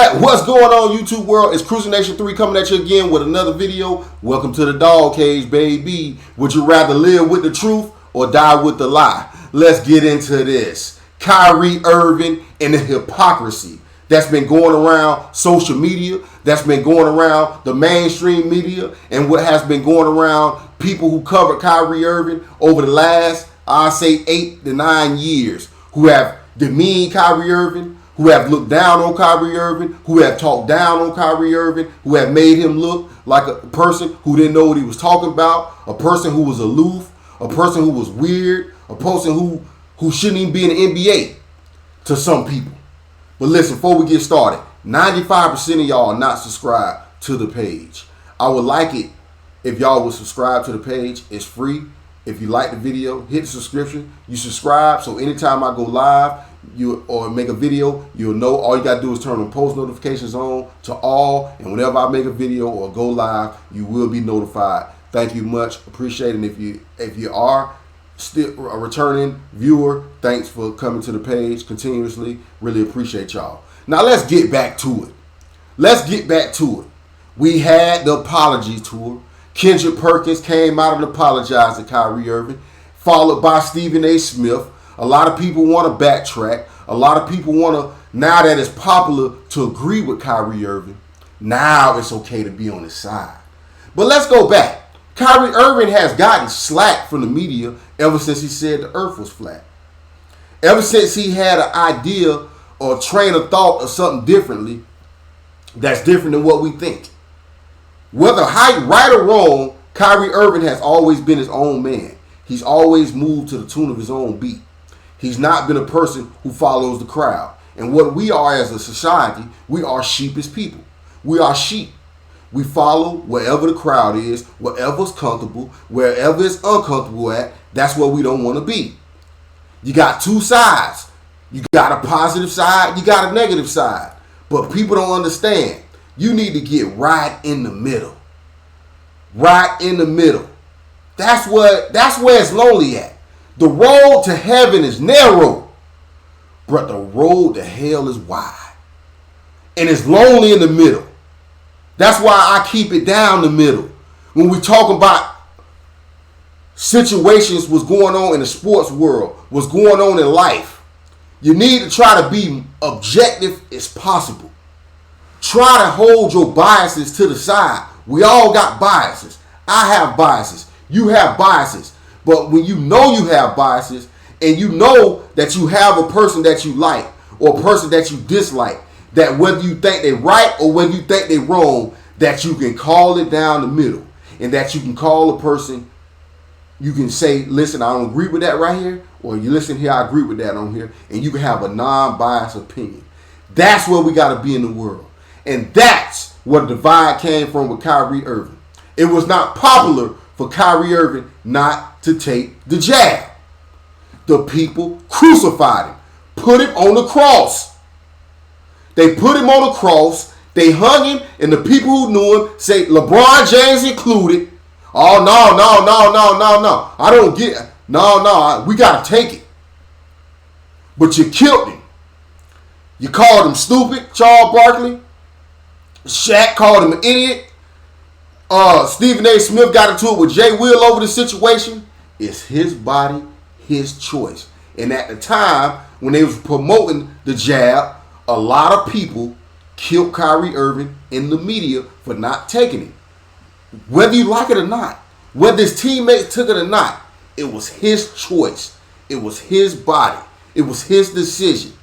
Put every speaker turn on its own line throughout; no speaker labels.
Alright, what's going on, YouTube world? It's Cruising Nation 3 coming at you again with another video. Welcome to the Dawg Cage, baby. Would you rather live with the truth or die with the lie? Let's get into this. Kyrie Irving and the hypocrisy that's been going around social media, that's been going around the mainstream media, and what has been going around people who covered Kyrie Irving over the last, I say, 8 to 9 years, who have demeaned Kyrie Irving, who have looked down on Kyrie Irving, who have talked down on Kyrie Irving, who have made him look like a person who didn't know what he was talking about, a person who was aloof, a person who was weird, a person who shouldn't even be in the NBA to some people. But listen, before we get started, 95% of y'all are not subscribed to the page. I would like it if y'all would subscribe to the page. It's free. If you like the video, hit the subscription. You subscribe, so anytime I go live or make a video, you'll know. All you gotta do is turn the post notifications on to all, and whenever I make a video or go live, you will be notified. Thank you much. Appreciate it. If you are still a returning viewer, thanks for coming to the page continuously. Really appreciate y'all. Now let's get back to it. We had the apology tour. Kendrick Perkins came out and apologized to Kyrie Irving, followed by Stephen A. Smith. A lot of people want to backtrack. A lot of people want to, now that it's popular to agree with Kyrie Irving, now it's okay to be on his side. But let's go back. Kyrie Irving has gotten slack from the media ever since he said the earth was flat. Ever since he had an idea or train of thought or something differently that's different than what we think. Whether right or wrong, Kyrie Irving has always been his own man. He's always moved to the tune of his own beat. He's not been a person who follows the crowd. And what we are as a society, we are sheepish people. We are sheep. We follow wherever the crowd is, wherever's comfortable, wherever it's uncomfortable at, that's where we don't want to be. You got two sides. You got a positive side, you got a negative side. But people don't understand. You need to get right in the middle. Right in the middle. That's where it's lonely at. The road to heaven is narrow, but the road to hell is wide. And it's lonely in the middle. That's why I keep it down the middle. When we talk about situations what's going on in the sports world, what's going on in life, you need to try to be objective as possible. Try to hold your biases to the side. We all got biases. I have biases. You have biases. But when you know you have biases and you know that you have a person that you like or a person that you dislike, that whether you think they're right or whether you think they're wrong, that you can call it down the middle and that you can call a person, you can say, listen, I don't agree with that right here, or you listen here, I agree with that on here, and you can have a non-biased opinion. That's where we got to be in the world. And that's where the divide came from with Kyrie Irving. It was not popular for Kyrie Irving not to take the jab. The people crucified him, put him on the cross. They put him on the cross, they hung him, and the people who knew him, say LeBron James included, oh, no, I don't get it. No, we got to take it. But you killed him. You called him stupid, Charles Barkley. Shaq called him an idiot. Stephen A. Smith got into it with Jay Will over the situation. It's his body, his choice. And at the time, when they was promoting the jab, a lot of people killed Kyrie Irving in the media for not taking it. Whether you like it or not, whether his teammates took it or not, it was his choice. It was his body. It was his decision.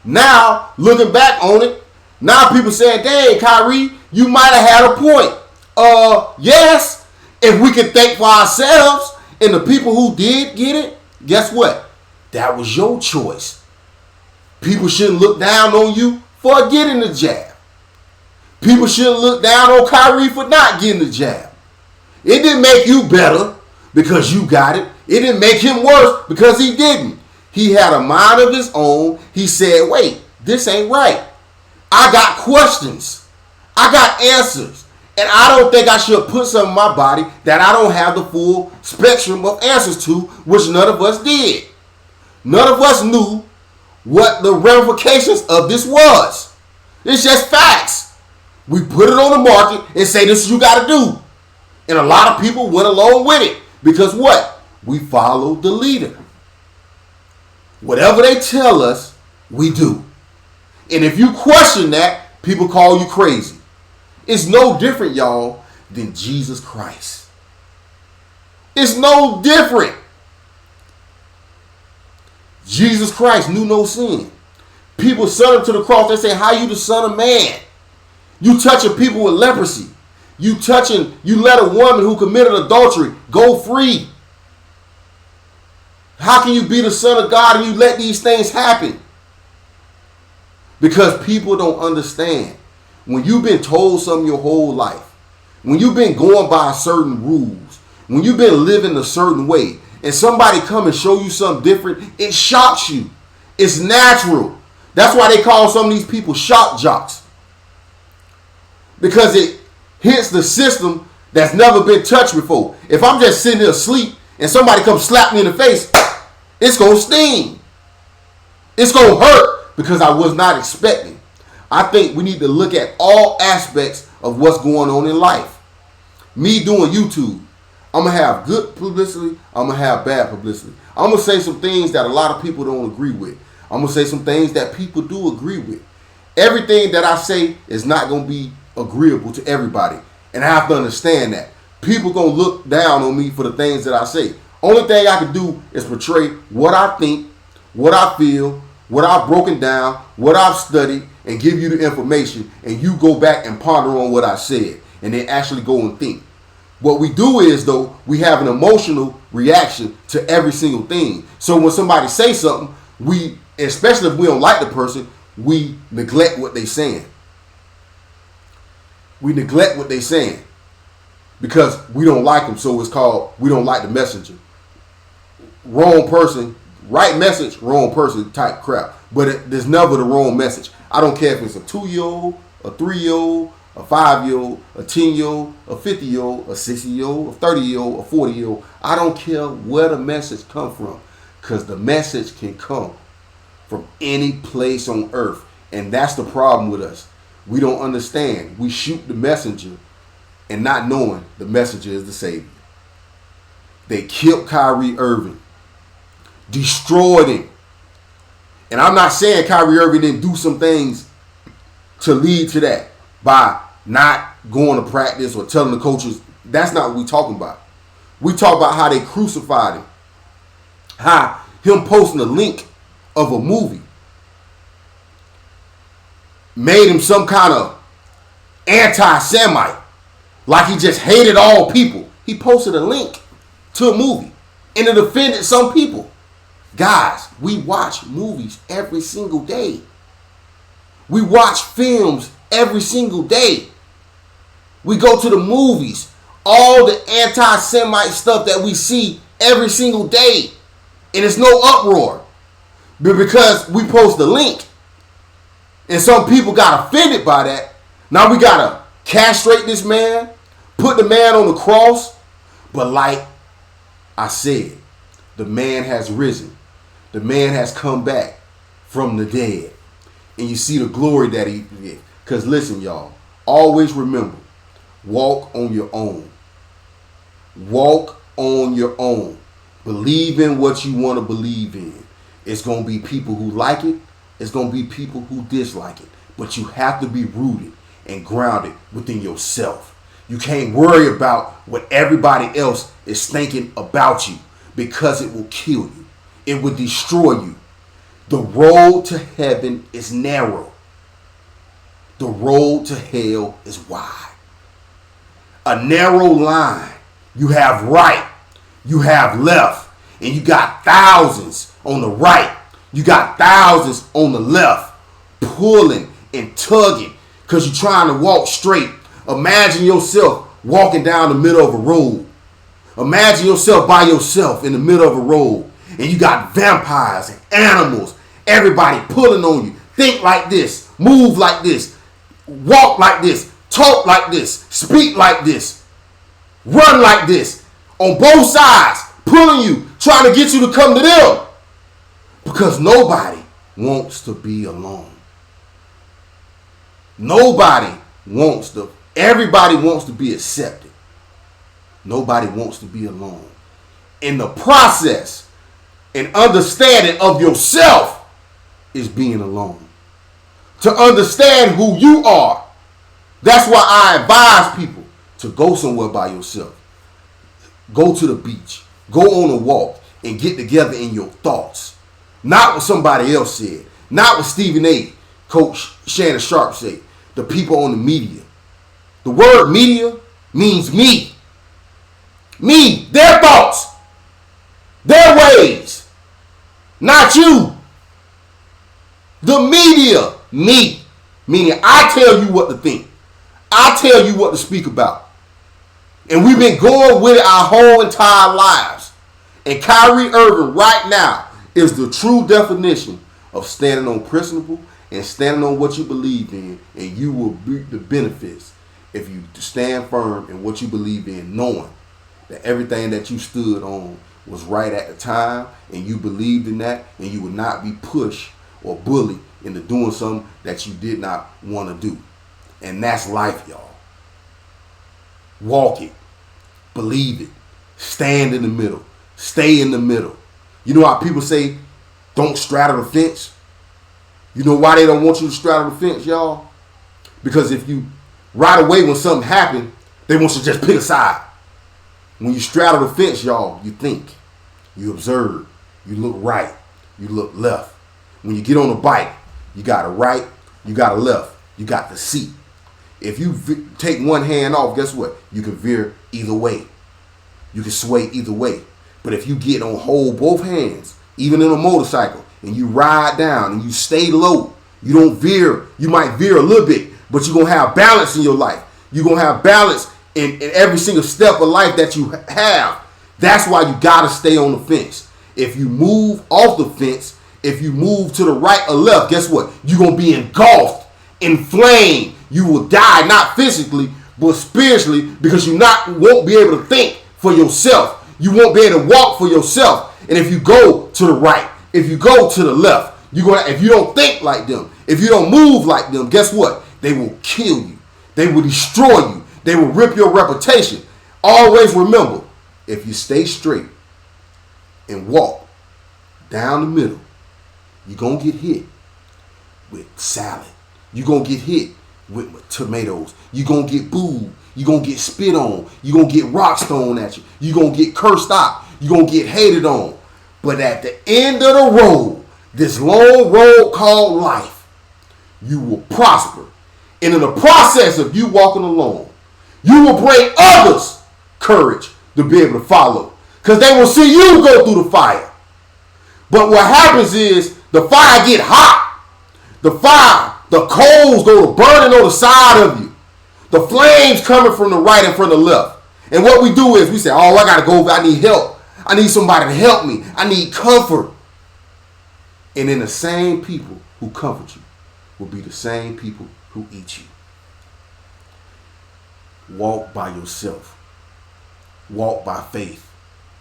Now, looking back on it, now people saying, dang, Kyrie, you might have had a point. Yes, if we can think for ourselves and the people who did get it, guess what? That was your choice. People shouldn't look down on you for getting the jab. People shouldn't look down on Kyrie for not getting the jab. It didn't make you better because you got it. It didn't make him worse because he didn't. He had a mind of his own. He said, wait, this ain't right. I got questions. I got answers. And I don't think I should put something in my body that I don't have the full spectrum of answers to, which none of us did. None of us knew what the ramifications of this was. It's just facts. We put it on the market and say this is what you got to do. And a lot of people went along with it. Because what? We follow the leader. Whatever they tell us, we do. And if you question that, people call you crazy. It's no different, y'all, than Jesus Christ. It's no different. Jesus Christ knew no sin. People sent him to the cross. They say, how you the son of man? You touching people with leprosy. You let a woman who committed adultery go free. How can you be the son of God and you let these things happen? Because people don't understand. When you've been told something your whole life, when you've been going by certain rules, when you've been living a certain way, and somebody come and show you something different, it shocks you. It's natural. That's why they call some of these people shock jocks. Because it hits the system that's never been touched before. If I'm just sitting there asleep and somebody comes slap me in the face, it's going to sting. It's going to hurt because I was not expecting. I think we need to look at all aspects of what's going on in life. Me doing YouTube, I'm going to have good publicity. I'm going to have bad publicity. I'm going to say some things that a lot of people don't agree with. I'm going to say some things that people do agree with. Everything that I say is not going to be agreeable to everybody. And I have to understand that. People going to look down on me for the things that I say. Only thing I can do is portray what I think, what I feel, what I've broken down, what I've studied, and give you the information. And you go back and ponder on what I said. And then actually go and think. What we do is, though, we have an emotional reaction to every single thing. So when somebody says something, we, especially if we don't like the person, we neglect what they're saying. We neglect what they're saying because we don't like them. So it's called, we don't like the messenger. Wrong person, right message, wrong person type crap. But there's never the wrong message. I don't care if it's a 2-year-old, a 3-year-old, a 5-year-old, a 10-year-old, a 50-year-old, a 60-year-old, a 30-year-old, a 40-year-old. I don't care where the message come from because the message can come from any place on earth. And that's the problem with us. We don't understand. We shoot the messenger and not knowing the messenger is the Savior. They killed Kyrie Irving, destroyed him. And I'm not saying Kyrie Irving didn't do some things to lead to that by not going to practice or telling the coaches. That's not what we're talking about. We talk about how they crucified him. How him posting a link of a movie made him some kind of anti-Semite. Like he just hated all people. He posted a link to a movie and it offended some people. Guys, we watch movies every single day. We watch films every single day. We go to the movies. All the anti-Semite stuff that we see every single day. And it's no uproar. But because we post the link and some people got offended by that, now we got to castrate this man, put the man on the cross. But like I said, the man has risen. The man has come back from the dead. And you see the glory that he did. Because listen, y'all, always remember, walk on your own. Walk on your own. Believe in what you want to believe in. It's going to be people who like it. It's going to be people who dislike it. But you have to be rooted and grounded within yourself. You can't worry about what everybody else is thinking about you because it will kill you. It will destroy you. The road to heaven is narrow. The road to hell is wide. A narrow line. You have right. You have left. And you got thousands on the right. You got thousands on the left. Pulling and tugging because you're trying to walk straight. Imagine yourself walking down the middle of a road. Imagine yourself by yourself in the middle of a road. And you got vampires and animals. Everybody pulling on you. Think like this. Move like this. Walk like this. Talk like this. Speak like this. Run like this. On both sides. Pulling you. Trying to get you to come to them. Because nobody wants to be alone. Everybody wants to be accepted. Nobody wants to be alone. In the process and understanding of yourself is being alone. To understand who you are. That's why I advise people to go somewhere by yourself. Go to the beach. Go on a walk and get together in your thoughts. Not what somebody else said. Not what Stephen A. Coach Shannon Sharp said. The people on the media. The word media means me. Me. Their thoughts. Their ways. Not you. The media. Me. Meaning I tell you what to think. I tell you what to speak about. And we've been going with it our whole entire lives. And Kyrie Irving right now is the true definition of standing on principle and standing on what you believe in, and you will reap the benefits if you stand firm in what you believe in, knowing that everything that you stood on was right at the time, and you believed in that, and you would not be pushed or bullied into doing something that you did not want to do. And that's life, y'all. Walk it. Believe it. Stand in the middle. Stay in the middle. You know how people say, don't straddle the fence? You know why they don't want you to straddle the fence, y'all? Because if you, right away when something happened, they want you to just pick a side. When you straddle the fence, y'all, you think. You observe. You look right. You look left. When you get on a bike, you got a right, you got a left. You got the seat. If you take one hand off, guess what? You can veer either way. You can sway either way. But if you get on hold both hands, even in a motorcycle, and you ride down and you stay low, you don't veer. You might veer a little bit, but you're going to have balance in your life. You're going to have balance in every single step of life that you have. That's why you got to stay on the fence. If you move off the fence, if you move to the right or left, guess what? You're going to be engulfed, inflamed. You will die, not physically, but spiritually, because you won't be able to think for yourself. You won't be able to walk for yourself. And if you go to the right, if you go to the left, if you don't think like them, if you don't move like them, guess what? They will kill you. They will destroy you. They will rip your reputation. Always remember, if you stay straight and walk down the middle, you're going to get hit with salad. You're going to get hit with tomatoes. You're going to get booed. You're going to get spit on. You're going to get rocks thrown at you. You're going to get cursed out. You're going to get hated on. But at the end of the road, this long road called life, you will prosper. And in the process of you walking alone, you will bring others courage to be able to follow. Because they will see you go through the fire. But what happens is the fire get hot. The coals go to burning on the side of you. The flames coming from the right and from the left. And what we do is we say, oh, I got to go. I need help. I need somebody to help me. I need comfort. And then the same people who comfort you will be the same people who eat you. Walk by yourself. Walk by faith.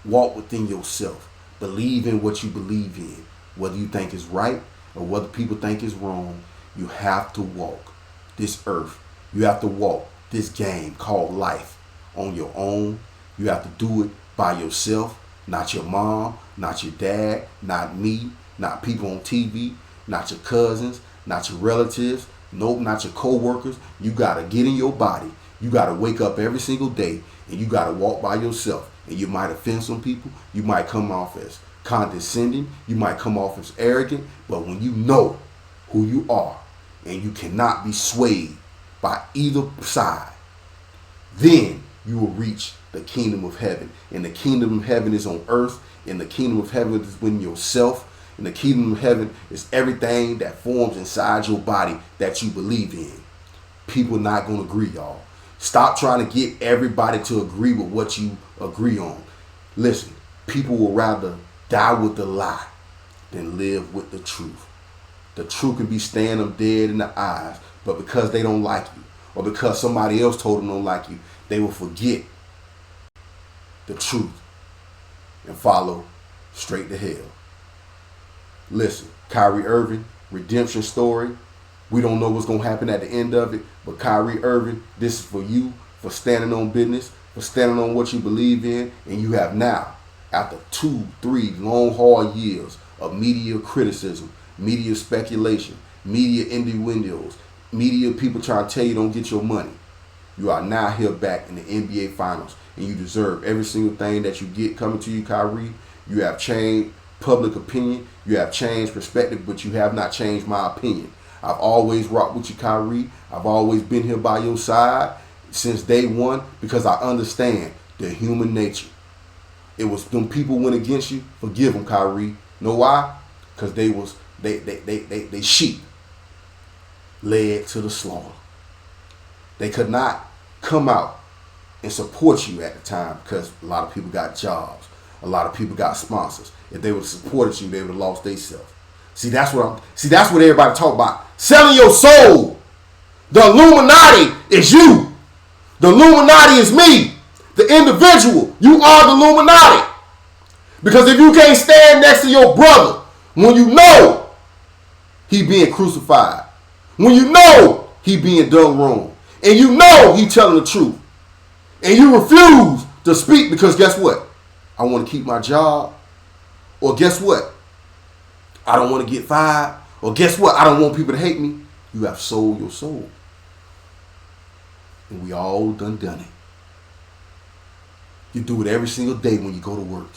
Walk within yourself. Believe in what you believe in. Whether you think is right or whether people think is wrong, you have to walk this earth. You have to walk this game called life on your own. You have to do it by yourself. Not your mom, not your dad, not me, not people on TV, not your cousins, not your relatives, nope, not your co-workers. You got to get in your body. You got to wake up every single day and you got to walk by yourself. And you might offend some people. You might come off as condescending. You might come off as arrogant. But when you know who you are and you cannot be swayed by either side, then you will reach the kingdom of heaven. And the kingdom of heaven is on earth. And the kingdom of heaven is within yourself. And the kingdom of heaven is everything that forms inside your body that you believe in. People not going to agree, y'all. Stop trying to get everybody to agree with what you agree on. Listen, people will rather die with the lie than live with the truth. The truth can be staring them dead in the eyes, but because they don't like you, or because somebody else told them they don't like you, they will forget the truth and follow straight to hell. Listen, Kyrie Irving, redemption story. We don't know what's going to happen at the end of it. But Kyrie Irving, this is for you, for standing on business, for standing on what you believe in. And you have now, after 2-3 long, hard years of media criticism, media speculation, media innuendos, media people trying to tell you don't get your money, you are now here back in the NBA Finals. And you deserve every single thing that you get coming to you, Kyrie. You have changed public opinion. You have changed perspective, but you have not changed my opinion. I've always rocked with you, Kyrie. I've always been here by your side since day one because I understand the human nature. It was them people went against you. Forgive them, Kyrie. Know why? Because they sheep led to the slaughter. They could not come out and support you at the time because a lot of people got jobs. A lot of people got sponsors. If they would have supported you, they would have lost themselves. See, that's what everybody talk about. Selling your soul. The Illuminati is you. The Illuminati is me. The individual. You are the Illuminati. Because if you can't stand next to your brother when you know he being crucified, when you know he being done wrong, and you know he telling the truth, and you refuse to speak because guess what? I want to keep my job. Or guess what? I don't want to get fired. Or guess what? I don't want people to hate me. You have sold your soul. And we all done it. You do it every single day when you go to work.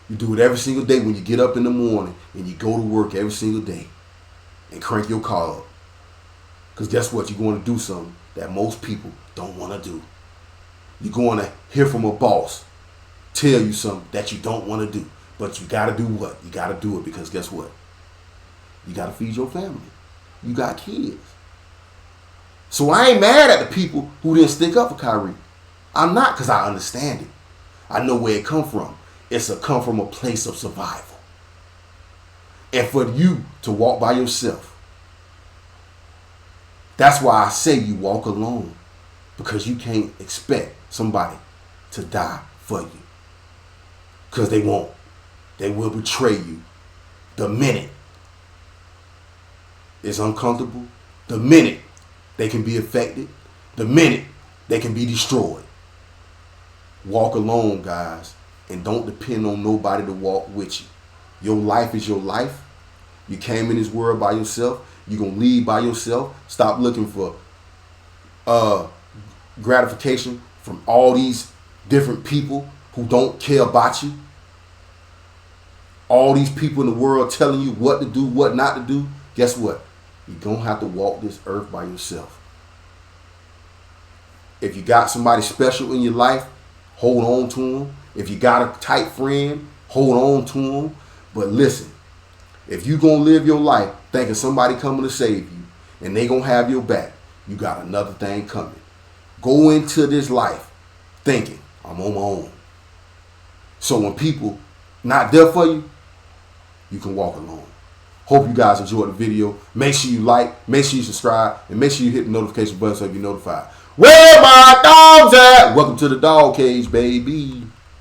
You do it every single day when you get up in the morning and you go to work every single day and crank your car up. Because guess what? You're going to do something that most people don't want to do. You're going to hear from a boss tell you something that you don't want to do. But you got to do what? You got to do it because guess what? You got to feed your family. You got kids. So I ain't mad at the people who didn't stick up for Kyrie. I'm not, because I understand it. I know where it come from. It's come from a place of survival. And for you to walk by yourself, that's why I say you walk alone. Because you can't expect somebody to die for you. Because they won't. They will betray you the minute it's uncomfortable, the minute they can be affected, the minute they can be destroyed. Walk alone, guys, and don't depend on nobody to walk with you. Your life is your life. You came in this world by yourself. You're going to leave by yourself. Stop looking for gratification from all these different people who don't care about you. All these people in the world telling you what to do, what not to do. Guess what? You're going to have to walk this earth by yourself. If you got somebody special in your life, hold on to them. If you got a tight friend, hold on to them. But listen, if you're going to live your life thinking somebody coming to save you and they going to have your back, you got another thing coming. Go into this life thinking, I'm on my own. So when people not there for you, you can walk alone. Hope you guys enjoyed the video. Make sure you like, make sure you subscribe, and make sure you hit the notification button so you're notified. Where my dogs at? Welcome to the Dawg Cage, baby.